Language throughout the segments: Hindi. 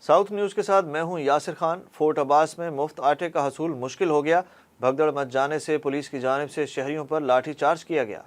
साउथ न्यूज़ के साथ मैं हूं यासिर खान। फोर्ट अब्बास में मुफ्त आटे का हसूल मुश्किल हो गया। भगदड़ मच जाने से पुलिस की जानिब से शहरियों पर लाठीचार्ज किया गया।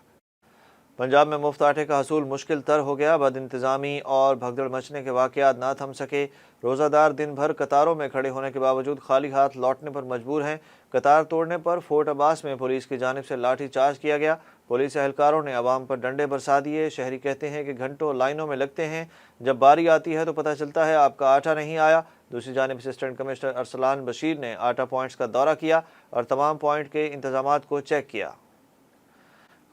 पंजाब में मुफ्त आटे का हसूल मुश्किल तर हो गया। बद इंतज़ामी और भगदड़ मचने के वाक़यात ना थम सके। रोज़ादार दिन भर कतारों में खड़े होने के बावजूद खाली हाथ लौटने पर मजबूर हैं। कतार तोड़ने पर फोर्ट अब्बास में पुलिस की जानिब से लाठी चार्ज किया गया। पुलिस एहलकारों ने अवाम पर डंडे बरसा दिए। शहरी कहते हैं कि घंटों लाइनों में लगते हैं, जब बारी आती है तो पता चलता है आपका आटा नहीं आया। दूसरी जानिब असिस्टेंट कमिश्नर अरसलान बशीर ने आटा पॉइंट्स का दौरा किया और तमाम पॉइंट के इंतजामात को चेक किया।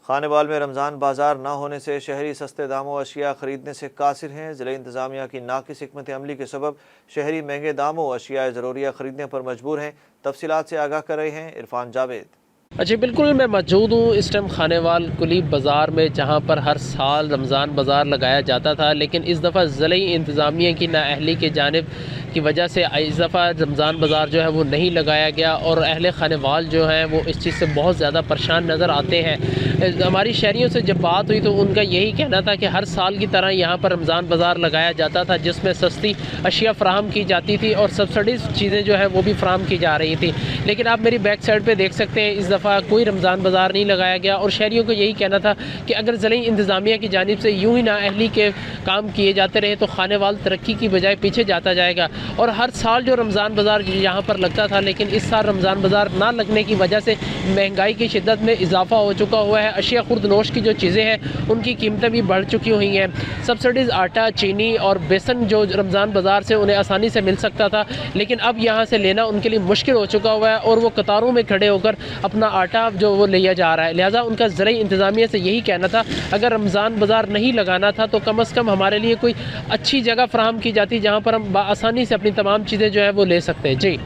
खानेवाल में रमज़ान बाजार न होने से शहरी सस्ते दामों अशिया खरीदने से कासिर हैं। ज़िला इंतज़ामिया की नाकिस हिकमत अमली के सबब शहरी महंगे दामों अशिया ज़रूरिया खरीदने पर मजबूर हैं। तफसीलात से आगाह कर रहे हैं इरफान जावेद। जी बिल्कुल, मैं मौजूद हूँ इस टाइम खानेवाल कुलीब बाज़ार में, जहाँ पर हर साल रमज़ान बाज़ार लगाया जाता था, लेकिन इस दफ़ा ज़िले इंतज़ामिया की नाअहली की जानिब की वजह से इस दफ़ा रमज़ान बाज़ार जो है वो नहीं लगाया गया और अहले खानेवाल जो हैं वो इस चीज़ से बहुत ज़्यादा परेशान नज़र आते हैं। हमारी शहरियों से जब बात हुई तो उनका यही कहना था कि हर साल की तरह यहाँ पर रमज़ान बाज़ार लगाया जाता था, जिसमें सस्ती अशिया फ़राहम की जाती थी और सब्सिडीज़ चीज़ें जो है वो भी फ़राहम की जा रही थी। लेकिन आप मेरी बैक साइड पर देख सकते हैं, इस दफ़ा कोई रमज़ान बाज़ार नहीं लगाया गया और शहरियों को यही कहना था कि अगर ज़िले इंतज़ामिया की जानिब से यूँ ही नाअहली के काम किए जाते रहे तो खानेवाल तरक्की की बजाय पीछे जाता जाएगा। और हर साल जो रमज़ान बाज़ार यहाँ पर लगता था, लेकिन इस साल रमज़ान बाज़ार ना लगने की वजह से महंगाई की शिद्दत में इजाफा हो चुका हुआ है। अशिया खुर्दनोश की जो चीज़ें हैं उनकी कीमतें भी बढ़ चुकी हुई हैं। सब्सिडीज़ आटा, चीनी और बेसन जो रमज़ान बाज़ार से उन्हें आसानी से मिल सकता था, लेकिन अब यहाँ से लेना उनके लिए मुश्किल हो चुका हुआ है और वो कतारों में खड़े होकर अपना आटा जो वो लिया जा रहा है। लिहाजा उनका ज़िला इंतज़ामिया से यही कहना था, अगर रमज़ान बाज़ार नहीं लगाना था तो कम अज़ कम हमारे लिए कोई अच्छी जगह फ्राहम की जाती जहाँ पर हम आसानी से अपनी तमाम चीज़ें जो है वो ले सकते हैं। जी,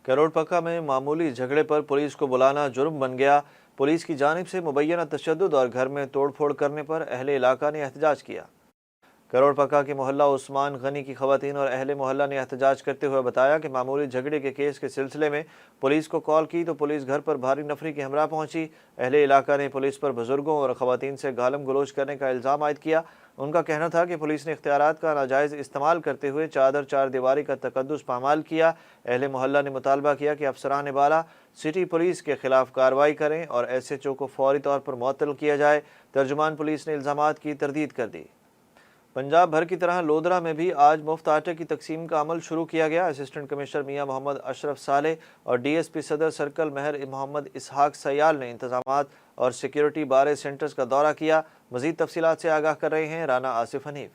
करोड़ पक्का में मामूली झगड़े पर पुलिस को बुलाना जुर्म बन गया। पुलिस की जानिब से मुबैना तशद्दुद और घर में तोड़ फोड़ करने पर अहले इलाका ने एहतजाज किया। करोड़ पक्का के मोहल्ला उस्मान गनी की खवातीन और अहले मोहल्ला ने एहतजाज करते हुए बताया कि मामूली झगड़े के केस के सिलसिले में पुलिस को कॉल की तो पुलिस घर पर भारी नफरी के हमरा पहुंची। अहले इलाका ने पुलिस पर बुजुर्गों और खवातीन से गालम गलोच करने का इल्ज़ाम आयद किया। उनका कहना था कि पुलिस ने इख्तियारात का नाजायज़ इस्तेमाल करते हुए चादर चार दीवारी का तकद्दुस पामाल किया। अहले मोहल्ला ने मुतालबा किया कि अफसरान बाला सिटी पुलिस के खिलाफ कार्रवाई करें और SHO को फौरी तौर पर मुअत्तल किया जाए। तर्जुमान पुलिस ने इल्ज़ामात की तरदीद कर दी। पंजाब भर की तरह लोधरा में भी आज मुफ्त आटे की तकसीम का अमल शुरू किया गया। असिस्टेंट कमिश्नर मियां मोहम्मद अशरफ साले और DSP सदर सर्कल महर मोहम्मद इसहाक सयाल ने इंतजामात और सिक्योरिटी बारे सेंटर्स का दौरा किया। मजीद तफसीलात से आगाह कर रहे हैं राना आसिफ हनीफ।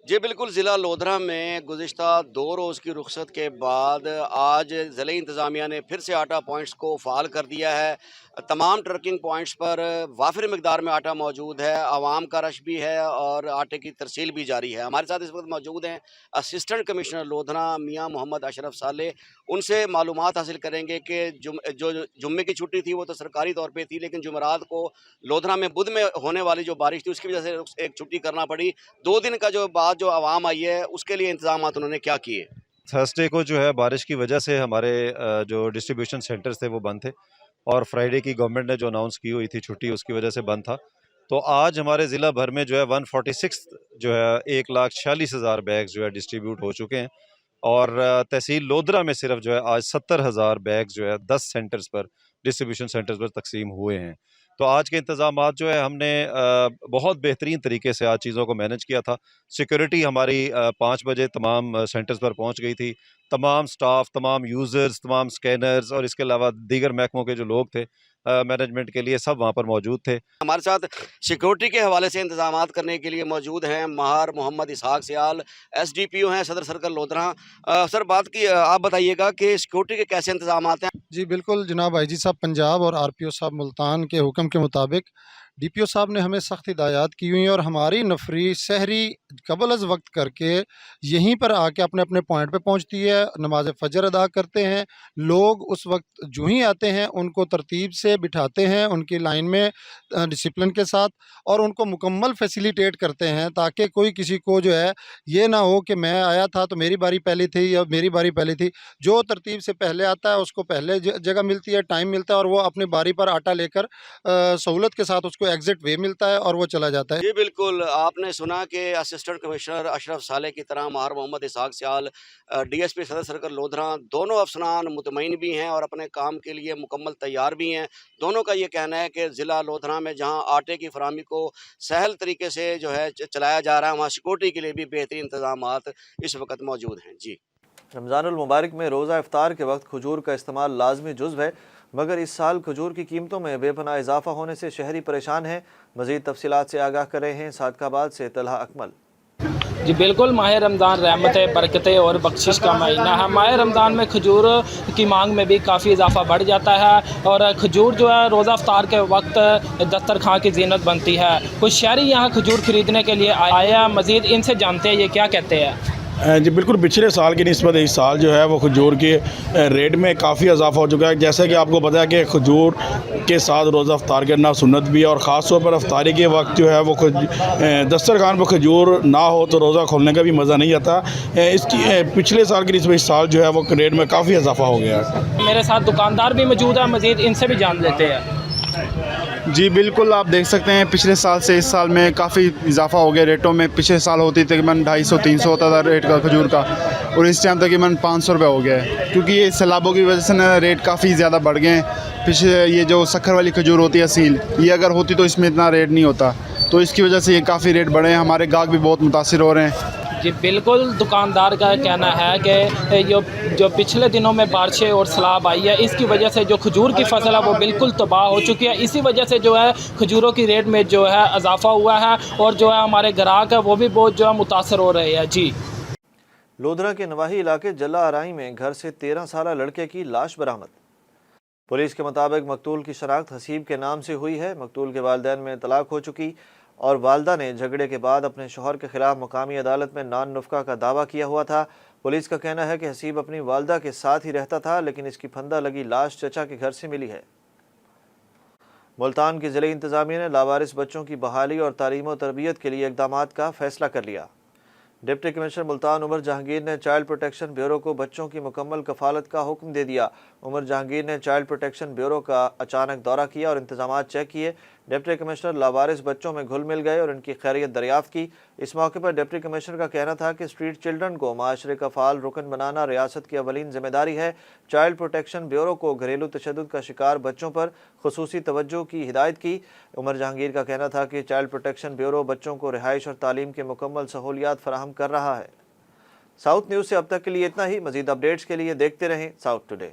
जी बिल्कुल, ज़िला लोधरा में गुज़िश्ता 2 रोज़ की रुखसत के बाद आज ज़िले इंतज़ामिया ने फिर से आटा पॉइंट्स को फ़ाल कर दिया है। तमाम ट्रकिंग पॉइंट्स पर वाफिर मिकदार में आटा मौजूद है, आवाम का रश भी है और आटे की तरसील भी जारी है। हमारे साथ इस वक्त मौजूद हैं असिस्टेंट कमिश्नर लोधरा मियां मोहम्मद अशरफ साले। उनसे मालूमात हासिल करेंगे कि जो जुम्मे की छुट्टी थी वो तो सरकारी तौर पर थी, लेकिन जुमेरात को लोधरा में बुध में होने वाली जो बारिश थी उसकी वजह से एक छुट्टी करना पड़ी। 2 दिन का जो बाद जो आवाम आई है उसके लिए इंतजाम उन्होंने क्या किए? थर्सडे को जो है बारिश की वजह से हमारे जो डिस्ट्रीब्यूशन सेंटर्स थे वो बंद थे और फ्राइडे की गवर्नमेंट ने जो अनाउंस की हुई थी छुट्टी उसकी वजह से बंद था। तो आज हमारे ज़िला भर में जो है 146 जो है 1,46,000 बैग्स जो है डिस्ट्रीब्यूट हो चुके हैं और तहसील लोधरा में सिर्फ जो है आज 70,000 बैग्स जो है 10 सेंटर्स पर डिस्ट्रीब्यूशन सेंटर्स पर तकसीम हुए हैं। तो आज के इंतजामात जो है हमने बहुत बेहतरीन तरीके से आज चीज़ों को मैनेज किया था। सिक्योरिटी हमारी 5 बजे तमाम सेंटर्स पर पहुंच गई थी। तमाम स्टाफ, तमाम यूज़र्स, तमाम स्कैनर्स और इसके अलावा दीगर महकमों के जो लोग थे मैनेजमेंट के लिए, सब वहाँ पर मौजूद थे। हमारे साथ सिक्योरिटी के हवाले से इंतजामात करने के लिए मौजूद हैं महर मोहम्मद इसहाक सयाल, SDPO हैं सदर सर्कल लोधरा। सर, बात की आप बताइएगा कि सिक्योरिटी के कैसे इंतजामात हैं? जी बिल्कुल जनाब IG साहब पंजाब और RPO साहब मुल्तान के हुक्म के मुताबिक DPO साहब ने हमें सख्त हिदायत की हुई हैं और हमारी नफरी सहरी कबल अज़ वक्त करके यहीं पर आके अपने अपने पॉइंट पे पहुंचती है। नमाज फ़जर अदा करते हैं। लोग उस वक्त जो ही आते हैं उनको तरतीब से बिठाते हैं उनकी लाइन में डिसिप्लिन के साथ और उनको मुकम्मल फैसिलिटेट करते हैं ताकि कोई किसी को जो है ये ना हो कि मैं आया था तो मेरी बारी पहली थी या मेरी बारी पहली थी। जो तरतीब से पहले आता है उसको पहले जगह मिलती है, टाइम मिलता है और वो अपनी बारी पर आटा लेकर सहूलत के साथ उसको उसको एग्जिट वे मिलता है और वो चला जाता है। जी बिल्कुल, आपने सुना कि असिस्टेंट कमिश्नर अशरफ साले की तरह माहर मोहम्मद इसहाक सियाल डीएसपी सदर सर्कल लोधरा दोनों अफसरान मुतमईन भी हैं और अपने काम के लिए मुकम्मल तैयार भी हैं। दोनों का ये कहना है कि ज़िला लोधरा में जहां आटे की फराहमी को सहल तरीके से जो है चलाया जा रहा है, वहाँ सिक्योरिटी के लिए भी बेहतरीन इंतजामात इस वक्त मौजूद हैं। जी, रमज़ानुल मुबारक में रोज़ा इफ्तार के वक्त खजूर का इस्तेमाल लाजमी जुज़्व है, मगर इस साल खजूर की कीमतों में बेपनाह इजाफा होने से शहरी परेशान हैं। मज़ीद तफसीलात से आगाह कर रहे हैं सादकाबाद से तलहा अकमल। जी बिल्कुल, माह रमज़ान रहमत बरकतें और बख्शिश का महीना है। माह रमज़ान में खजूर की मांग में भी काफ़ी इजाफा बढ़ जाता है और खजूर जो है रोज़ा इफ्तार के वक्त दस्तरखान की जीनत बनती है। कुछ शहरी यहाँ खजूर ख़रीदने के लिए आया, मज़ीद इनसे जानते हैं ये क्या कहते हैं। जी बिल्कुल, पिछले साल की निस्बत इस साल जो है वो खजूर के रेट में काफ़ी इजाफा हो चुका है। जैसा कि आपको पता है कि खजूर के साथ रोज़ा इफ्तार करना सुन्नत भी है और ख़ास तौर पर इफ्तारी के वक्त जो है वो दस्तरखान पर खजूर ना हो तो रोज़ा खोलने का भी मज़ा नहीं आता। इसकी पिछले साल की निस्बत इस साल जो है वो रेट में काफ़ी इजाफा हो गया है। मेरे साथ दुकानदार भी मौजूद है, मज़ीद इनसे भी जान लेते हैं। जी बिल्कुल, आप देख सकते हैं पिछले साल से इस साल में काफ़ी इजाफा हो गया रेटों में। पिछले साल होती तकरीबन 250-300 होता था रेट का खजूर का, और इस टाइम तकरीबन 500 रुपये हो गया है, क्योंकि ये सैलाबों की वजह से ना रेट काफ़ी ज़्यादा बढ़ गए हैं। पिछले ये जो शक्कर वाली खजूर होती है असील, ये अगर होती तो इसमें इतना रेट नहीं होता, तो इसकी वजह से ये काफ़ी रेट बढ़े हैं। हमारे गाहक भी बहुत मुतासिर हो रहे हैं। जी बिल्कुल, दुकानदार का कहना है कि जो पिछले दिनों में बारिशें और सैलाब आई है, इसकी वजह से जो खजूर की फसल है वो बिल्कुल तबाह हो चुकी है। इसी वजह से जो है खजूरों की रेट में जो है इजाफा हुआ है और जो है हमारे ग्राहक है वो भी बहुत जो है मुतासर हो रहे हैं। जी, लोधरा के नवाही इलाके जला आराई में घर से 13 साला लड़के की लाश बरामद। पुलिस के मुताबिक मकतूल की शनाख्त हसीब के नाम से हुई है। मकतूल के वालिदैन में तलाक हो चुकी और वालदा ने झगड़े के बाद अपने शौहर के खिलाफ मकामी अदालत में नान नुफ्का का दावा किया हुआ था। पुलिस का कहना है कि हसीब अपनी वालदा के साथ ही रहता था, लेकिन इसकी फंदा लगी लाश चचा के घर से मिली है। मुल्तान की ज़िले इंतज़ामिया ने लावारिस बच्चों की बहाली और तालीम और तरबियत के लिए इक़दामात का फैसला कर लिया। डिप्टी कमिश्नर मुल्तान उमर जहांगीर ने चाइल्ड प्रोटेक्शन ब्यूरो को बच्चों की मुकम्मल कफालत का हुक्म दे दिया। उमर जहांगीर ने चाइल्ड प्रोटेक्शन ब्यूरो का अचानक दौरा किया और इंतजामात चेक किए। डिप्टी कमिश्नर लावारिस बच्चों में घुल मिल गए और इनकी खैरियत दरियाफ्त की। इस मौके पर डिप्टी कमिश्नर का कहना था कि स्ट्रीट चिल्ड्रन को माशरे का फाल रुकन बनाना रियासत की अवलीन जिम्मेदारी है। चाइल्ड प्रोटेक्शन ब्यूरो को घरेलू तशद्दुद का शिकार बच्चों पर खुसूसी तवज्जो की हिदायत की। उमर जहांगीर का कहना था कि चाइल्ड प्रोटेक्शन ब्यूरो बच्चों को रिहाइश और तालीम के मुकम्मल सहूलियात फराहम कर रहा है। साउथ न्यूज़ से अब तक के लिए इतना ही। मज़ीद अपडेट्स के लिए देखते रहें साउथ टुडे।